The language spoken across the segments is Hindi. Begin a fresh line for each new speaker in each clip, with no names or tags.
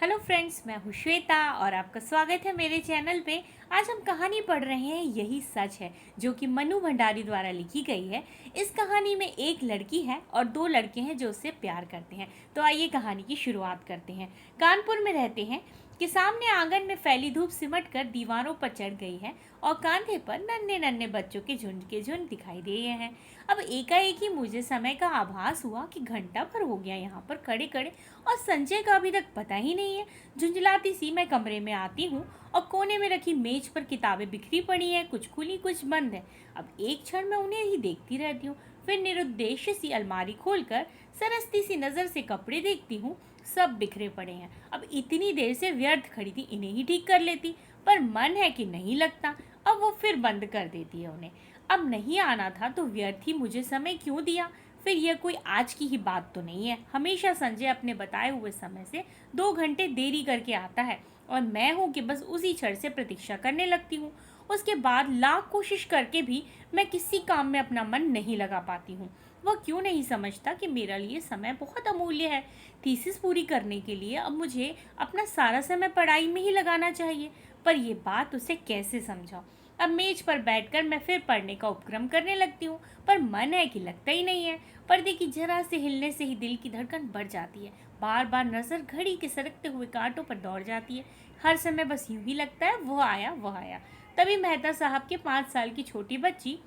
हेलो फ्रेंड्स, मैं हूँ श्वेता और आपका स्वागत है मेरे चैनल पे। आज हम कहानी पढ़ रहे हैं यही सच है, जो कि मनु भंडारी द्वारा लिखी गई है। इस कहानी में एक लड़की है और दो लड़के हैं जो उससे प्यार करते हैं। तो आइए कहानी की शुरुआत करते हैं। कानपुर में रहते हैं कि सामने आंगन में फैली धूप सिमट कर दीवारों पर चढ़ गई है और कांधे पर नन्हे नन्हे बच्चों के झुंड दिखाई दे रहे हैं। अब एकाएक ही मुझे समय का आभास हुआ कि घंटा भर हो गया यहाँ पर खड़े खड़े और संजय का अभी तक पता ही नहीं है। झुंझलाती सी मैं कमरे में आती हूँ और कोने में रखी मेज पर किताबें बिखरी पड़ी हैं, कुछ खुली कुछ बंद है। अब एक क्षण में उन्हें ही देखती रहती हूँ, फिर निरुद्देश्य सी अलमारी खोलकर सरसती सी नजर से कपड़े देखती हूँ। सब बिखरे पड़े हैं। अब इतनी देर से व्यर्थ खड़ी थी, इन्हें ही ठीक कर लेती, पर मन है कि नहीं लगता। अब वो फिर बंद कर देती है उन्हें। अब नहीं आना था तो व्यर्थ ही मुझे समय क्यों दिया। फिर यह कोई आज की ही बात तो नहीं है। हमेशा संजय अपने बताए हुए समय से 2 घंटे देरी करके आता है और मैं हूँ कि बस उसी क्षण से प्रतीक्षा करने लगती हूँ। उसके बाद लाख कोशिश करके भी मैं किसी काम में अपना मन नहीं लगा पाती हूँ। वह क्यों नहीं समझता कि मेरे लिए समय बहुत अमूल्य है। थीसिस पूरी करने के लिए अब मुझे अपना सारा समय पढ़ाई में ही लगाना चाहिए, पर यह बात उसे कैसे समझाऊं। अब मेज पर बैठकर मैं फिर पढ़ने का उपक्रम करने लगती हूँ, पर मन है कि लगता ही नहीं है। पर्दे की जरा से हिलने से ही दिल की धड़कन बढ़ जाती है। बार बार नजर घड़ी के सरकते हुए कांटों पर दौड़ जाती है। हर समय बस यूं ही लगता है वह आया वह आया। तभी मेहता साहब के 5 साल की छोटी बच्ची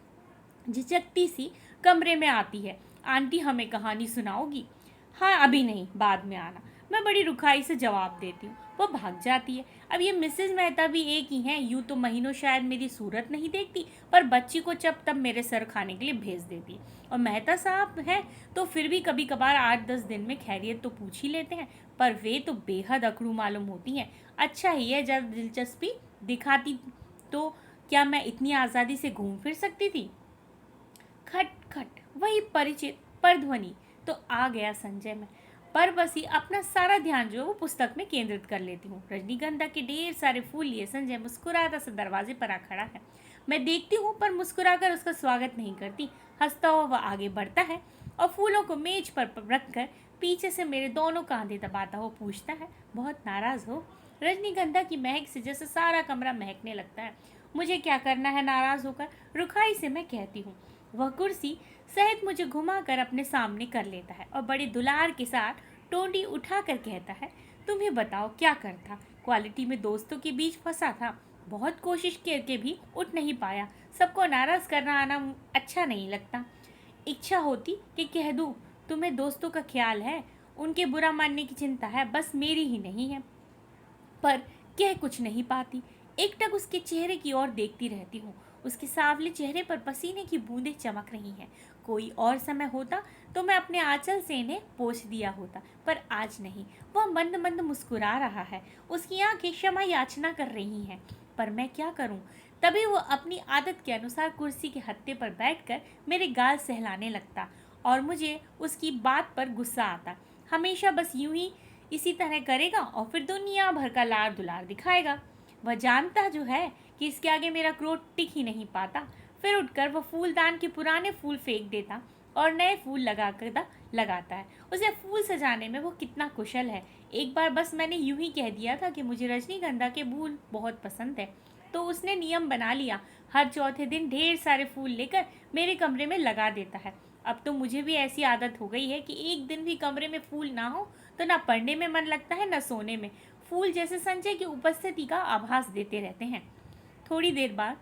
झिझकती सी कमरे में आती है। आंटी, हमें कहानी सुनाओगी? हाँ, अभी नहीं, बाद में आना, मैं बड़ी रुखाई से जवाब देती हूँ। वो भाग जाती है। अब ये मिसेज मेहता भी एक ही हैं। यूं तो महीनों शायद मेरी सूरत नहीं देखती, पर बच्ची को जब तब मेरे सर खाने के लिए भेज देती है। और मेहता साहब हैं तो फिर भी कभी कभार 8-10 दिन में खैरियत तो पूछ ही लेते हैं, पर वे तो बेहद अकड़ू मालूम होती हैं। अच्छा ही है, जब दिलचस्पी दिखाती तो क्या मैं इतनी आज़ादी से घूम फिर सकती थी। खट खट, वही परिचित परध्वनि। तो आ गया संजय में। पर बसी अपना सारा ध्यान जो है वो पुस्तक में केंद्रित कर लेती हूँ। रजनीगंधा के ढेर सारे फूल लिए संजय मुस्कुराता सा दरवाजे पर आ खड़ा है। मैं देखती हूँ पर मुस्कुराकर उसका स्वागत नहीं करती। हंसता हुआ वह आगे बढ़ता है और फूलों को मेज पर रखकर पीछे से मेरे दोनों कांधे दबाता हुआ पूछता है, बहुत नाराज हो? रजनीगंधा की महक से जैसे सारा कमरा महकने लगता है। मुझे क्या करना है नाराज होकर, रुखाई से मैं कहती हूँ। वह कुर्सी सहित मुझे घुमाकर अपने सामने कर लेता है और बड़े दुलार के साथ टोंडी उठाकर कहता है, तुम्हें बताओ क्या करता। क्वालिटी में दोस्तों के बीच फंसा था, बहुत कोशिश करके भी उठ नहीं पाया। सबको नाराज करना आना अच्छा नहीं लगता। इच्छा होती कि कह दूं, तुम्हें दोस्तों का ख्याल है, उनके बुरा मानने की चिंता है, बस मेरी ही नहीं है, पर कह कुछ नहीं पाती। एकटक उसके चेहरे की ओर देखती रहती हूँ। उसके सांवले चेहरे पर पसीने की बूंदें चमक रही हैं। कोई और समय होता तो मैं अपने आंचल से इन्हें पोंछ दिया होता, पर आज नहीं। वह मंद मंद मुस्कुरा रहा है। उसकी आंखें क्षमा याचना कर रही हैं, पर मैं क्या करूं। तभी वो अपनी आदत के अनुसार कुर्सी के हत्थे पर बैठकर मेरे गाल सहलाने लगता और मुझे उसकी बात पर गुस्सा आता। हमेशा बस यूं ही इसी तरह करेगा और फिर दुनिया भर का लाड़ दुलार दिखाएगा। वह जानता जो है कि इसके आगे मेरा क्रोध टिक ही नहीं पाता। फिर उठकर वह फूलदान के पुराने फूल फेंक देता और नए फूल लगाता है। उसे फूल सजाने में वो कितना कुशल है। एक बार बस मैंने यूं ही कह दिया था कि मुझे रजनीगंधा के फूल बहुत पसंद है, तो उसने नियम बना लिया, हर चौथे दिन ढेर सारे फूल लेकर मेरे कमरे में लगा देता है। अब तो मुझे भी ऐसी आदत हो गई है कि एक दिन भी कमरे में फूल ना हो तो ना पढ़ने में मन लगता है, ना सोने में। फूल जैसे संजय की उपस्थिति का आभास देते रहते हैं। थोड़ी देर बाद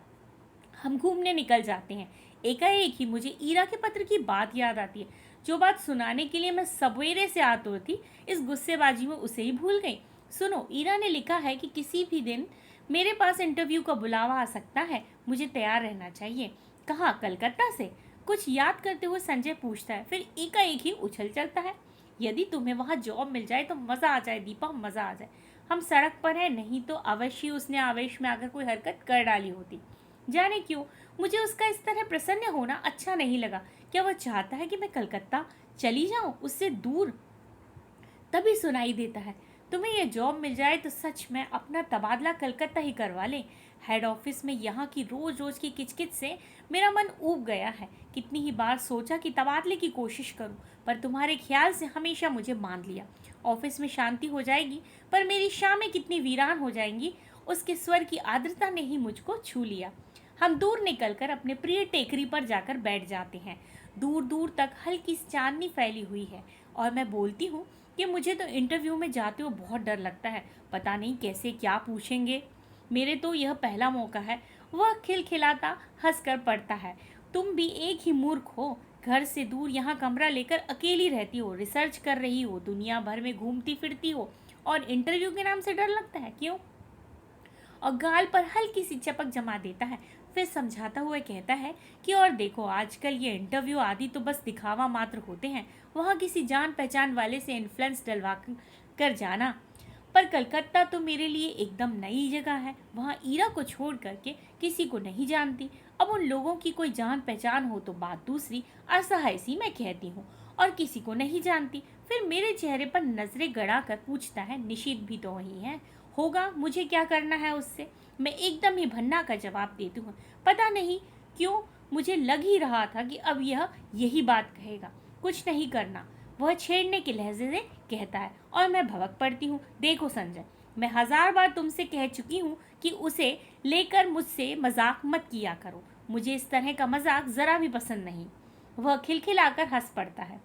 हम घूमने निकल जाते हैं। एकाएक ही मुझे ईरा के पत्र की बात याद आती है। जो बात सुनाने के लिए मैं सवेरे से आतुर थी, इस गुस्सेबाजी में उसे ही भूल गई। सुनो, ईरा ने लिखा है कि किसी भी दिन मेरे पास इंटरव्यू का बुलावा आ सकता है, मुझे तैयार रहना चाहिए। कहाँ? कलकत्ता से? कुछ याद करते हुए संजय पूछता है, फिर एकाएक ही उछल चलता है। यदि तुम्हें वहाँ जॉब मिल जाए तो मज़ा आ जाए दीपा, मज़ा आ जाए। हम सड़क पर हैं, नहीं तो अवश्य उसने आवेश में आकर कोई हरकत कर डाली होती। जाने क्यों मुझे उसका इस तरह प्रसन्न होना अच्छा नहीं लगा। क्या वह चाहता है कि मैं कलकत्ता चली जाऊं, उससे दूर? तभी सुनाई देता है, तुम्हें यह जॉब मिल जाए तो सच में अपना तबादला कलकत्ता ही करवा ले। हेड ऑफिस में यहाँ की रोज रोज की किचकिच से मेरा मन ऊब गया है। कितनी ही बार सोचा कि तबादले की कोशिश करूं, पर तुम्हारे ख्याल से हमेशा मुझे मान लिया। ऑफिस में शांति हो जाएगी, पर मेरी शामें कितनी वीरान हो जाएंगी, उसके स्वर की आर्द्रता ने ही मुझको छू लिया। हम दूर निकलकर अपने प्रिय टेकरी पर जाकर बैठ जाते हैं। दूर दूर तक हल्की सी चांदनी फैली हुई है और मैं बोलती हूँ कि मुझे तो इंटरव्यू में जाते हुए बहुत डर लगता है, पता नहीं कैसे क्या पूछेंगे। मेरे तो यह पहला मौका है। वह खिलखिलाता हंसकर पड़ता है। तुम भी एक ही मूर्ख हो। घर से दूर यहाँ कमरा लेकर अकेली रहती हो, रिसर्च कर रही हो, दुनिया भर में घूमती फिरती हो, और इंटरव्यू के नाम से डर लगता है, क्यों? और गाल पर हल्की सी चपक जमा देता है। फिर समझाता हुआ कहता है कि और देखो, आजकल ये इंटरव्यू आदि तो बस दिखावा मात्र होते हैं। वहाँ किसी जान पहचान वाले से इन्फ्लुएंस डलवा कर जाना। पर कलकत्ता तो मेरे लिए एकदम नई जगह है। वहाँ ईरा को छोड़ करके किसी को नहीं जानती। अब उन लोगों की कोई जान पहचान हो तो बात दूसरी, असहाय सी मैं कहती हूँ, और किसी को नहीं जानती। फिर मेरे चेहरे पर नजरें गड़ा कर पूछता है, निशित भी तो वही है, होगा, मुझे क्या करना है उससे? मैं एकदम ही भन्ना का जवाब देती हूँ। पता नहीं क्यों मुझे लग ही रहा था कि अब यह यही बात कहेगा, कुछ नहीं करना। वह छेड़ने के लहजे से कहता है और मैं भड़क पड़ती हूँ। देखो संजय, मैं 1000 बार तुमसे कह चुकी हूँ कि उसे लेकर मुझसे मजाक मत किया करो। मुझे इस तरह का मजाक जरा भी पसंद नहीं। वह खिलखिलाकर हंस पड़ता है,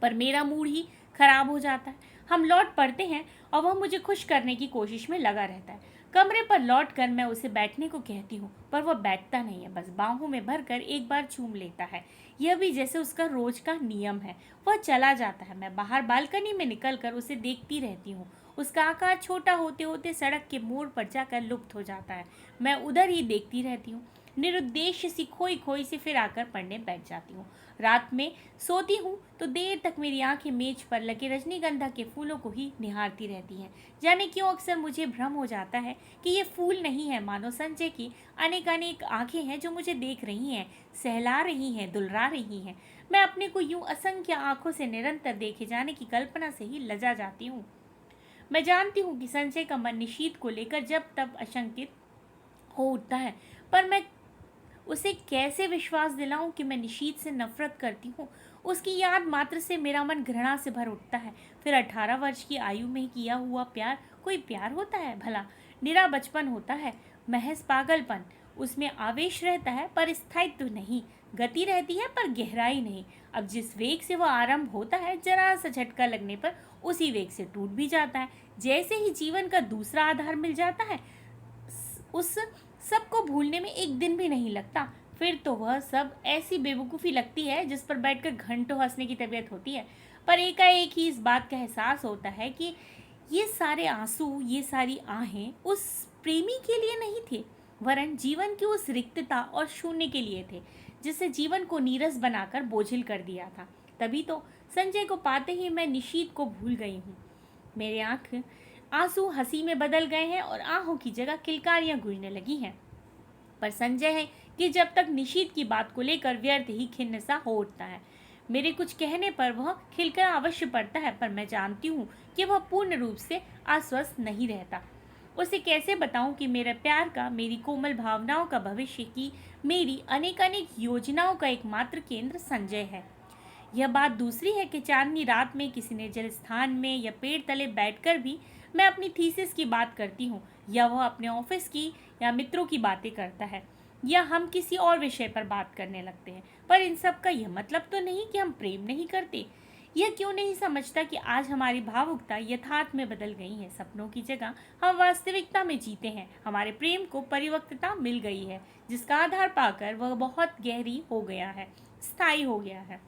पर मेरा मूड ही खराब हो जाता है। हम लौट पड़ते हैं और वह मुझे खुश करने की कोशिश में लगा रहता है। कमरे पर लौटकर मैं उसे बैठने को कहती हूँ, पर वह बैठता नहीं है, बस बाहों में भरकर एक बार चूम लेता है। यह भी जैसे उसका रोज का नियम है। वह चला जाता है। मैं बाहर बालकनी में निकलकर उसे देखती रहती हूँ। उसका आकार छोटा होते होते सड़क के मोड़ पर जाकर लुप्त हो जाता है। मैं उधर ही देखती रहती हूँ, निरुद्देश्य सी खोई खोई से फिर आकर पढ़ने बैठ जाती हूँ। रात में सोती हूँ तो देर तक मेरी आंखें मेज पर लगे रजनीगंधा के फूलों को ही निहारती रहती हैं। जाने क्यों अक्सर मुझे भ्रम हो जाता है कि ये फूल नहीं है, मानो संजय की अनेक अनेक आंखें हैं जो मुझे देख रही हैं, सहला रही हैं, दुलरा रही हैं। मैं अपने को यूं असंख्य आंखों से निरंतर देखे जाने की कल्पना से ही लजा जाती हूँ। मैं जानती हूँ कि संजय का मन निशीत को लेकर जब तब आशंकित हो उठता है, पर मैं उसे कैसे विश्वास दिलाऊं कि मैं निशीत से नफरत करती हूँ। उसकी याद मात्र से मेरा मन घृणा से भर उठता है। फिर 18 वर्ष की आयु में किया हुआ प्यार कोई प्यार होता है भला? निरा बचपन होता है, महज पागलपन। उसमें आवेश रहता है पर स्थायित्व नहीं, गति रहती है पर गहराई नहीं। अब जिस वेग से वह आरंभ होता है, जरा सा झटका लगने पर उसी वेग से टूट भी जाता है। जैसे ही जीवन का दूसरा आधार मिल जाता है, उस सबको भूलने में एक दिन भी नहीं लगता। फिर तो वह सब ऐसी बेवकूफ़ी लगती है जिस पर बैठकर घंटों हंसने की तबीयत होती है। पर एकाएक ही इस बात का एहसास होता है कि ये सारे आंसू, ये सारी आहें उस प्रेमी के लिए नहीं थे, वरन जीवन की उस रिक्तता और शून्य के लिए थे, जिससे जीवन को नीरस बनाकर बोझिल कर दिया था। तभी तो संजय को पाते ही मैं निशीत को भूल गई हूँ। मेरे आंसू हंसी में बदल गए हैं और आहों की जगह किलकारियां गूंजने लगी हैं। पर संजय है कि जब तक निशीत की बात को लेकर व्यर्थ ही खिन्न सा हो उठता है। मेरे कुछ कहने पर वह खिलकर अवश्य पड़ता है, पर मैं जानती हूँ कि वह पूर्ण रूप से आश्वस्त नहीं रहता। उसे कैसे बताऊं कि मेरे प्यार का, मेरी कोमल भावनाओं का, भविष्य की मेरी अनेक अनेक योजनाओं का एकमात्र केंद्र संजय है। यह बात दूसरी है कि चांदनी रात में किसी निर्जल स्थान में या पेड़ तले बैठकर भी मैं अपनी थीसिस की बात करती हूँ, या वह अपने ऑफिस की या मित्रों की बातें करता है, या हम किसी और विषय पर बात करने लगते हैं। पर इन सब का यह मतलब तो नहीं कि हम प्रेम नहीं करते। यह क्यों नहीं समझता कि आज हमारी भावुकता यथार्थ में बदल गई है। सपनों की जगह हम वास्तविकता में जीते हैं। हमारे प्रेम को परिपक्वता मिल गई है, जिसका आधार पाकर वह बहुत गहरी हो गया है, स्थायी हो गया है।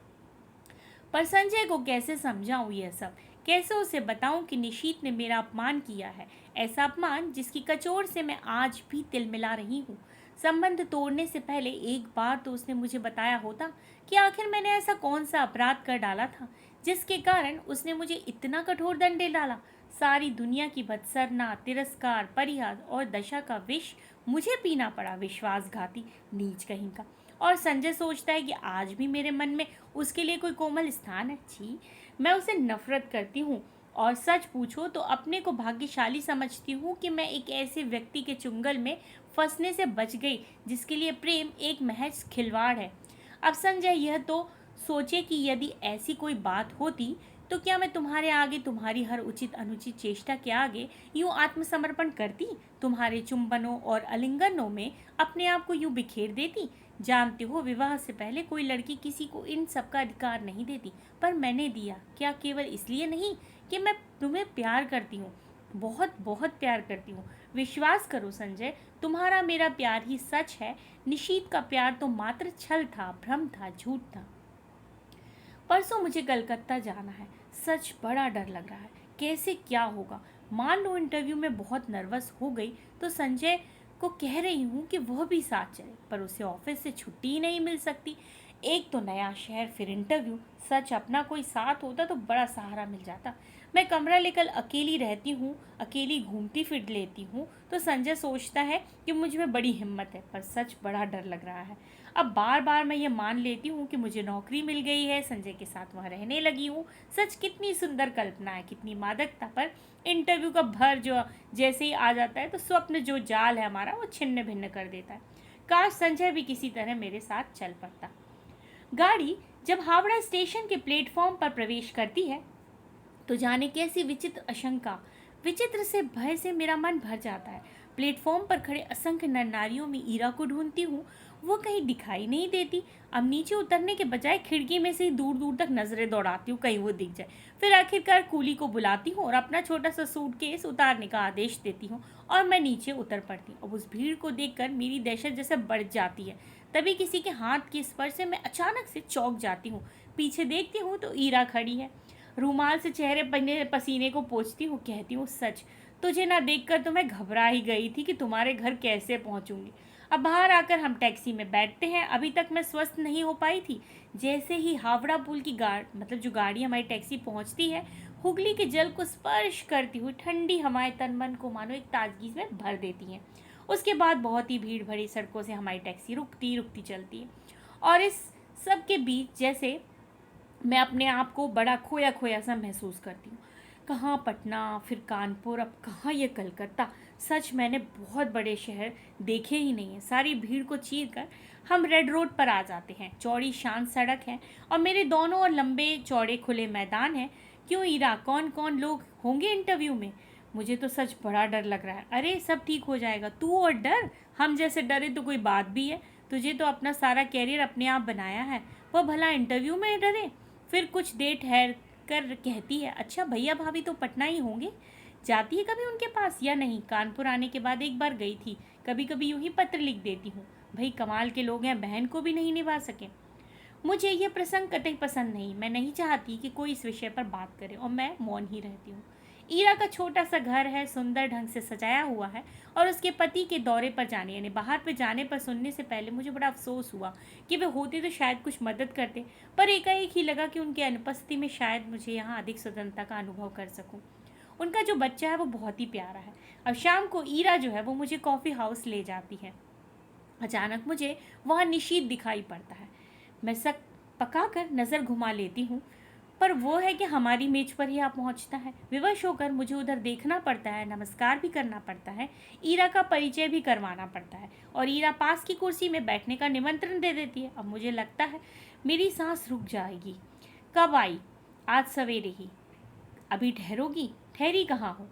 पर संजय को कैसे समझाऊं यह सब? कैसे उसे बताऊं कि निशीत ने मेरा अपमान किया है, ऐसा अपमान जिसकी कचोट से मैं आज भी तिलमिला रही हूँ। संबंध तोड़ने से पहले एक बार तो उसने मुझे बताया होता कि आखिर मैंने ऐसा कौन सा अपराध कर डाला था जिसके कारण उसने मुझे इतना कठोर दंड डाला। सारी दुनिया की बदसरना, तिरस्कार, परिहास और दशा का विष मुझे पीना पड़ा, विश्वासघाती नीच कहीं का। और संजय सोचता है कि आज भी मेरे मन में उसके लिए कोई कोमल स्थान है। छी, मैं उसे नफरत करती हूँ, और सच पूछो तो अपने को भाग्यशाली समझती हूँ कि मैं एक ऐसे व्यक्ति के चुंगल में फंसने से बच गई जिसके लिए प्रेम एक महज खिलवाड़ है। अब संजय यह तो सोचे कि यदि ऐसी कोई बात होती तो क्या मैं तुम्हारे आगे, तुम्हारी हर उचित अनुचित चेष्टा के आगे यूं आत्मसमर्पण करती, तुम्हारे चुंबनों और आलिंगनों में अपने आप को यूं बिखेर देती? जानते हो, विवाह से पहले कोई लड़की किसी को इन सब का अधिकार नहीं देती, पर मैंने दिया। क्या केवल इसलिए नहीं कि मैं तुम्हें प्यार करती हूँ, बहुत बहुत प्यार करती हूँ। विश्वास करो संजय, तुम्हारा मेरा प्यार ही सच है। निशीत का प्यार तो मात्र छल था, भ्रम था, झूठ था। परसों मुझे कलकत्ता जाना है। सच बड़ा डर लग रहा है, कैसे क्या होगा। मान लो इंटरव्यू में बहुत नर्वस हो गई तो संजय को कह रही हूँ कि वह भी साथ चले, पर उसे ऑफिस से छुट्टी ही नहीं मिल सकती। एक तो नया शहर, फिर इंटरव्यू। सच अपना कोई साथ होता तो बड़ा सहारा मिल जाता। मैं कमरा लेकर अकेली रहती हूँ, अकेली घूमती फिर लेती हूँ, तो संजय सोचता है कि मुझ में बड़ी हिम्मत है, पर सच बड़ा डर लग रहा है। अब बार बार मैं ये मान लेती हूँ कि मुझे नौकरी मिल गई है, संजय के साथ वहाँ रहने लगी हूँ। सच कितनी सुंदर कल्पना है, कितनी मादकता, पर इंटरव्यू का भर जो जैसे ही आ जाता है तो स्वप्न जो जाल है हमारा वो छिन्न भिन्न कर देता है। काश संजय भी किसी तरह मेरे साथ चल पड़ता। गाड़ी जब हावड़ा स्टेशन के प्लेटफॉर्म पर प्रवेश करती है तो जाने कैसी विचित्र आशंका, विचित्र से भय से मेरा मन भर जाता है। प्लेटफॉर्म पर खड़े असंख्य नर नारियों में ईरा को ढूंढती हूँ, वो कहीं दिखाई नहीं देती। अब नीचे उतरने के बजाय खिड़की में से ही दूर दूर तक नजरें दौड़ाती हूँ, कहीं वो दिख जाए। फिर आखिरकार कूली को बुलाती हूँ और अपना छोटा सा सूटकेस उतारने का आदेश देती हूँ और मैं नीचे उतर पड़ती हूँ। अब उस भीड़ को देखकर मेरी दहशत जैसे बढ़ जाती है। तभी किसी के हाथ के स्पर्श से मैं अचानक से चौंक जाती हूँ। पीछे देखती हूँ तो ईरा खड़ी है। रूमाल से चेहरे पर पसीने को पोंछती हूँ, कहती हूँ सच, तुझे ना देखकर तो मैं घबरा ही गई थी कि तुम्हारे घर कैसे पहुँचूंगी। अब बाहर आकर हम टैक्सी में बैठते हैं। अभी तक मैं स्वस्थ नहीं हो पाई थी। जैसे ही हावड़ा पुल की जो गाड़ी हमारी टैक्सी पहुँचती है, हुगली के जल को स्पर्श करती हुई ठंडी हवाएं तन मन को मानो एक ताजगी में भर देती हैं। उसके बाद बहुत ही भीड़ भरी सड़कों से हमारी टैक्सी रुकती रुकती चलती है और इस सब के बीच जैसे मैं अपने आप को बड़ा खोया खोया सा महसूस करती हूँ। कहाँ पटना, फिर कानपुर, अब कहाँ ये कलकत्ता। सच मैंने बहुत बड़े शहर देखे ही नहीं है। सारी भीड़ को चीर कर हम रेड रोड पर आ जाते हैं। चौड़ी शांत सड़क है और मेरे दोनों ओर लंबे चौड़े खुले मैदान हैं। क्यों ईरा, कौन कौन लोग होंगे इंटरव्यू में? मुझे तो सच बड़ा डर लग रहा है। अरे सब ठीक हो जाएगा, तू और डर, हम जैसे डरे तो कोई बात भी है? तुझे तो अपना सारा कैरियर अपने आप बनाया है, वो भला इंटरव्यू में डरे? फिर कुछ देर ठहर कर कहती है, अच्छा भैया भाभी तो पटना ही होंगे, जाती है कभी उनके पास या नहीं? कानपुर आने के बाद एक बार गई थी, कभी कभी यूं ही पत्र लिख देती हूँ। भाई कमाल के लोग हैं, बहन को भी नहीं निभा सके। मुझे यह प्रसंग कतई पसंद नहीं। मैं नहीं चाहती कि कोई इस विषय पर बात करे और मैं मौन ही रहती हूँ। ईरा का छोटा सा घर है, सुंदर ढंग से सजाया हुआ है और उसके पति के दौरे पर जाने यानी बाहर पे जाने पर सुनने से पहले मुझे बड़ा अफसोस हुआ कि वे होते तो शायद कुछ मदद करते, पर एकाएक ही लगा कि उनकी अनुपस्थिति में शायद मुझे यहाँ अधिक स्वतंत्रता का अनुभव कर सकूँ। उनका जो बच्चा है वो बहुत ही प्यारा है। अब शाम को ईरा जो है वो मुझे कॉफ़ी हाउस ले जाती है। अचानक मुझे वहाँ निशीत दिखाई पड़ता है। मैं सक पका कर नज़र घुमा लेती हूँ, पर वो है कि हमारी मेज पर ही आ पहुँचता है। विवश होकर मुझे उधर देखना पड़ता है, नमस्कार भी करना पड़ता है, ईरा का परिचय भी करवाना पड़ता है और ईरा पास की कुर्सी में बैठने का निमंत्रण दे देती है। अब मुझे लगता है मेरी सांस रुक जाएगी। कब आई? आज सवेरे ही। अभी ठहरोगी? ठहरी कहाँ हो?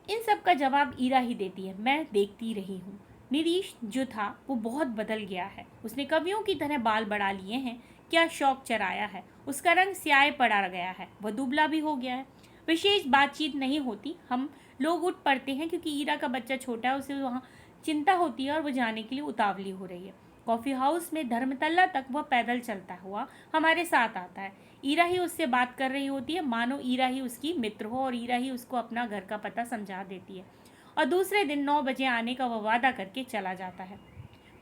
इन सब का जवाब ईरा ही देती है। मैं देखती रही हूँ। निरीश जो था वो बहुत बदल गया है। उसने कवियों की तरह बाल बढ़ा लिए हैं, क्या शौक चराया है। उसका रंग स्याह पड़ा गया है, वह दुबला भी हो गया है। विशेष बातचीत नहीं होती, हम लोग उठ पड़ते हैं क्योंकि ईरा का बच्चा छोटा है, उसे वहाँ चिंता होती है और वह जाने के लिए उतावली हो रही है। कॉफ़ी हाउस में धर्मतल्ला तक वह पैदल चलता हुआ हमारे साथ आता है। ईरा ही उससे बात कर रही होती है, मानो ईरा ही उसकी मित्र हो और ईरा ही उसको अपना घर का पता समझा देती है और दूसरे दिन 9 बजे आने का वह वादा करके चला जाता है।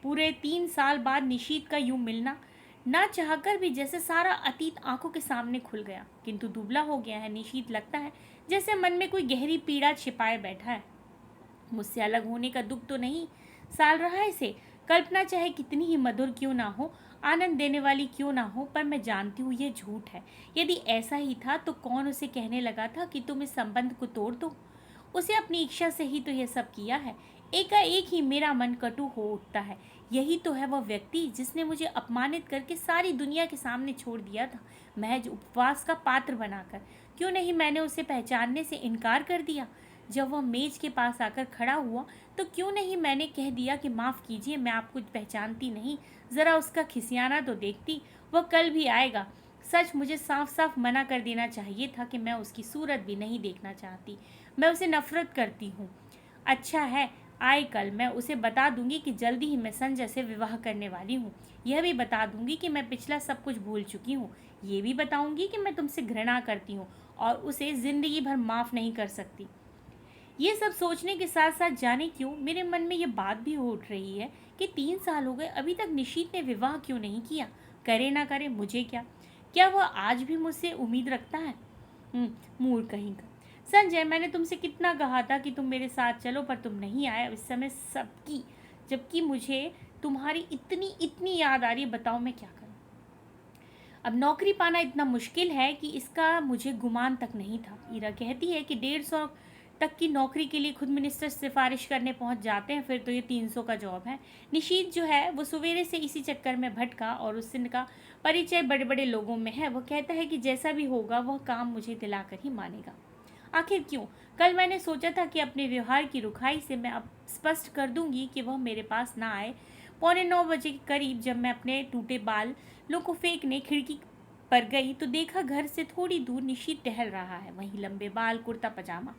पूरे 3 साल बाद निशीत का यूं मिलना, ना चाहकर भी जैसे सारा अतीत आंखों के सामने खुल गया। किंतु दुबला हो गया है निशीत, लगता है जैसे मन में कोई गहरी पीड़ा छिपाए बैठा है। मुझसे अलग होने का दुख तो नहीं साल रहा है इसे। कल्पना चाहे कितनी ही मधुर क्यों ना हो, आनंद देने वाली क्यों ना हो, पर मैं जानती हूँ ये झूठ है। यदि ऐसा ही था तो कौन उसे कहने लगा था कि तुम इस संबंध को तोड़ दो? उसे अपनी इच्छा से ही तो यह सब किया है। एकाएक ही मेरा मन कटु हो उठता है। यही तो है वह व्यक्ति जिसने मुझे अपमानित करके सारी दुनिया के सामने छोड़ दिया था, महज उपवास का पात्र बनाकर। क्यों नहीं मैंने उसे पहचानने से इनकार कर दिया? जब वह मेज के पास आकर खड़ा हुआ तो क्यों नहीं मैंने कह दिया कि माफ़ कीजिए, मैं आपको पहचानती नहीं, ज़रा उसका खिसियाना तो देखती, वह कल भी आएगा। सच मुझे साफ साफ मना कर देना चाहिए था कि मैं उसकी सूरत भी नहीं देखना चाहती, मैं उसे नफरत करती हूँ। अच्छा है, आए कल मैं उसे बता दूंगी कि जल्दी ही मैं संजय से विवाह करने वाली हूँ। यह भी बता दूंगी कि मैं पिछला सब कुछ भूल चुकी हूँ। ये भी बताऊंगी कि मैं तुमसे घृणा करती हूँ और उसे ज़िंदगी भर माफ़ नहीं कर सकती। ये सब सोचने के साथ साथ जाने क्यों मेरे मन में ये बात भी उठ रही है कि 3 साल हो गए, अभी तक निशीत ने विवाह क्यों नहीं किया? करे ना करे मुझे क्या वह आज भी मुझसे उम्मीद रखता है? मूर्ख कहीं का। संजय, मैंने तुमसे कितना कहा था कि तुम मेरे साथ चलो, पर तुम नहीं आए। इस समय सबकी, जबकि मुझे तुम्हारी इतनी इतनी याद आ रही है, बताओ मैं क्या करूं? अब नौकरी पाना इतना मुश्किल है कि इसका मुझे गुमान तक नहीं था। ईरा कहती है कि 150 तक की नौकरी के लिए खुद मिनिस्टर सिफारिश करने पहुंच जाते हैं, फिर तो ये 300 का जॉब है। निशीत जो है वो सवेरे से इसी चक्कर में भटका और उससे का परिचय बड़े बड़े लोगों में है। वो कहता है कि जैसा भी होगा वह काम मुझे दिलाकर ही मानेगा। आखिर क्यों? कल मैंने सोचा था कि अपने व्यवहार की रुखाई से मैं अब स्पष्ट कर दूंगी कि वह मेरे पास ना आए। 8:45 के करीब जब मैं अपने टूटे बाल लोग को फेंकने खिड़की पर गई तो देखा घर से थोड़ी दूर निशीत टहल रहा है, वहीं लंबे बाल, कुर्ता पजामा।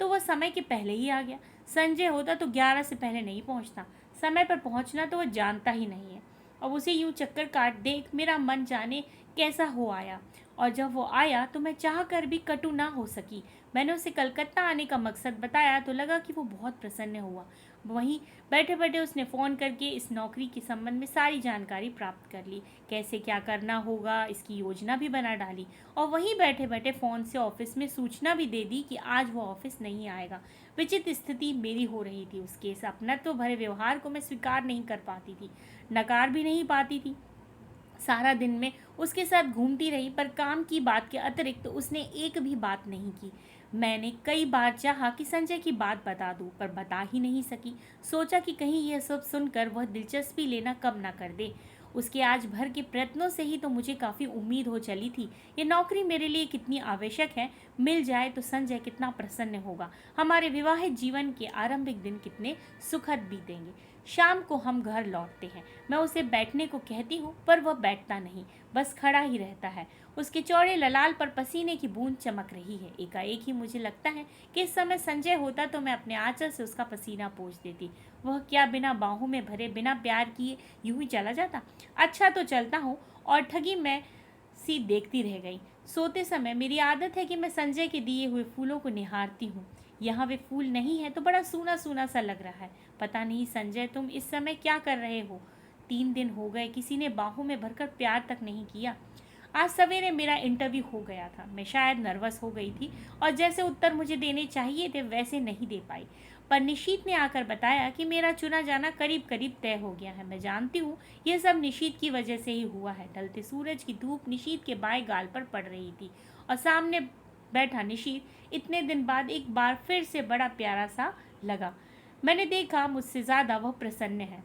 तो वह समय के पहले ही आ गया। संजय होता तो 11 से पहले नहीं पहुंचता। समय पर पहुंचना तो वह जानता ही नहीं है। अब उसे यूं चक्कर काट देख मेरा मन जाने कैसा हो आया, और जब वो आया तो मैं चाह कर भी कटु ना हो सकी। मैंने उसे कलकत्ता आने का मकसद बताया तो लगा कि वो बहुत प्रसन्न हुआ। वहीं बैठे बैठे उसने फ़ोन करके इस नौकरी के संबंध में सारी जानकारी प्राप्त कर ली, कैसे क्या करना होगा इसकी योजना भी बना डाली, और वहीं बैठे बैठे फ़ोन से ऑफिस में सूचना भी दे दी कि आज वो ऑफिस नहीं आएगा। विचित्र स्थिति मेरी हो रही थी। उसके इस अपनत्व भरे व्यवहार को मैं स्वीकार नहीं कर पाती थी, नकार भी नहीं पाती थी। सारा दिन में उसके साथ घूमती रही, पर काम की बात के अतिरिक्त तो उसने एक भी बात नहीं की। मैंने कई बार चाहा कि संजय की बात बता दूं, पर बता ही नहीं सकी। सोचा कि कहीं यह सब सुनकर वह दिलचस्पी लेना कम ना कर दे। उसके आज भर के प्रयत्नों से ही तो मुझे काफ़ी उम्मीद हो चली थी। ये नौकरी मेरे लिए कितनी आवश्यक है, मिल जाए तो संजय कितना प्रसन्न होगा, हमारे विवाहित जीवन के आरंभिक दिन कितने सुखद बीतेंगे। शाम को हम घर लौटते हैं। मैं उसे बैठने को कहती हूँ, पर वह बैठता नहीं, बस खड़ा ही रहता है। उसके चौड़े ललाल पर पसीने की बूंद चमक रही है। एकाएक ही मुझे लगता है कि इस समय संजय होता तो मैं अपने आंचल से उसका पसीना पोंछ देती। वह क्या बिना बाहों में भरे, बिना प्यार किए यूं ही चला जाता? अच्छा तो चलता हूँ। और ठगी मैं सी देखती रह गई। सोते समय मेरी आदत है कि मैं संजय के दिए हुए फूलों को निहारती हूँ। यहाँ वे फूल नहीं है तो बड़ा सूना सूना सा लग रहा है। पता नहीं संजय, तुम इस समय क्या कर रहे हो? 3 दिन हो गए किसी ने बाहों में भरकर प्यार तक नहीं किया। आज सवेरे मेरा इंटरव्यू हो गया था। मैं शायद नर्वस हो गई थी और जैसे उत्तर मुझे देने चाहिए थे वैसे नहीं दे पाई। पर निशीत ने आकर बताया कि मेरा चुना जाना करीब करीब तय हो गया है। मैं जानती हूँ यह सब निशीत की वजह से ही हुआ है। ढलते सूरज की धूप निशीत के बाएं गाल पर पड़ रही थी और सामने बैठा निशीत इतने दिन बाद एक बार फिर से बड़ा प्यारा सा लगा। मैंने देखा मुझसे ज़्यादा वह प्रसन्न है।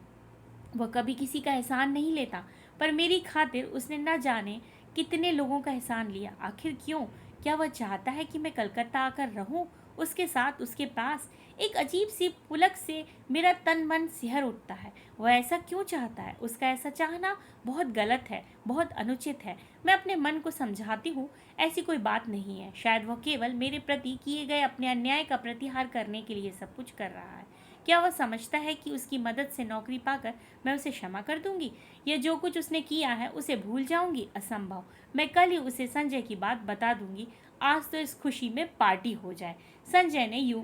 वह कभी किसी का एहसान नहीं लेता, पर मेरी खातिर उसने न जाने कितने लोगों का एहसान लिया। आखिर क्यों? क्या वह चाहता है कि मैं कलकत्ता आकर रहूं उसके साथ, उसके पास? एक अजीब सी पुलक से मेरा तन मन सिहर उठता है। वह ऐसा क्यों चाहता है? उसका ऐसा चाहना बहुत गलत है, बहुत अनुचित है। मैं अपने मन को समझाती हूँ ऐसी कोई बात नहीं है। शायद वह केवल मेरे प्रति किए गए अपने अन्याय का प्रतिहार करने के लिए सब कुछ कर रहा है। क्या वह समझता है कि उसकी मदद से नौकरी पाकर मैं उसे क्षमा कर दूंगी, या जो कुछ उसने किया है उसे भूल जाऊंगी? असंभव। मैं कल ही उसे संजय की बात बता दूंगी। आज तो इस खुशी में पार्टी हो जाए। संजय ने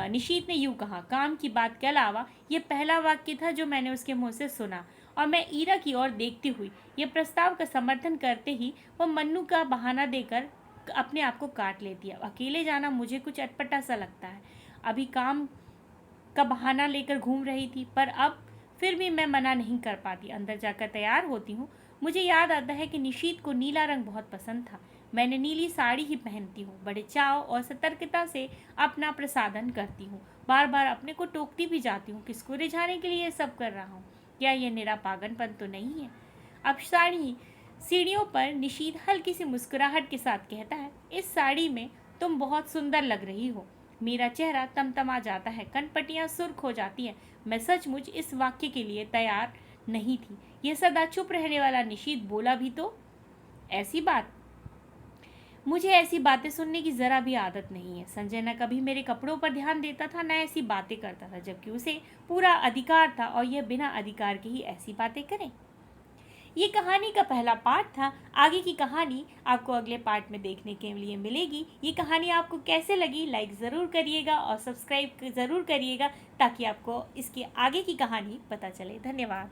निशीत ने यूं कहा। काम की बात के अलावा यह पहला वाक्य था जो मैंने उसके मुंह से सुना, और मैं ईरा की ओर देखती हुई यह प्रस्ताव का समर्थन करते ही वह मन्नू का बहाना देकर अपने आप को काट लेती है। अकेले जाना मुझे कुछ अटपटा सा लगता है। अभी काम का बहाना लेकर घूम रही थी, पर अब फिर भी मैं मना नहीं कर पाती। अंदर जाकर तैयार होती हूँ। मुझे याद आता है कि निशीत को नीला रंग बहुत पसंद था। मैंने नीली साड़ी ही पहनती हूँ। बड़े चाव और सतर्कता से अपना प्रसाधन करती हूँ। बार बार अपने को टोकती भी जाती हूँ, किसको रिझाने के लिए ये सब कर रहा हूँ? क्या ये मेरा पागलपन तो नहीं है? अब सीढ़ियों पर निशीत हल्की सी मुस्कुराहट के साथ कहता है, इस साड़ी में तुम बहुत सुंदर लग रही हो। मेरा चेहरा तमतमा जाता है, कनपटियां सुर्ख हो जाती हैं। मैं सचमुच इस वाक्य के लिए तैयार नहीं थी। यह सदा चुप रहने वाला निशीथ बोला भी तो। ऐसी बात, मुझे ऐसी बातें सुनने की जरा भी आदत नहीं है। संजय न कभी मेरे कपड़ों पर ध्यान देता था, न ऐसी बातें करता था, जबकि उसे पूरा अधिकार था और यह बिना अधिकार के ही ऐसी बातें करे। ये कहानी का पहला पार्ट था। आगे की कहानी आपको अगले पार्ट में देखने के लिए मिलेगी। ये कहानी आपको कैसे लगी लाइक ज़रूर करिएगा और सब्सक्राइब ज़रूर करिएगा ताकि आपको इसकी आगे की कहानी पता चले। धन्यवाद।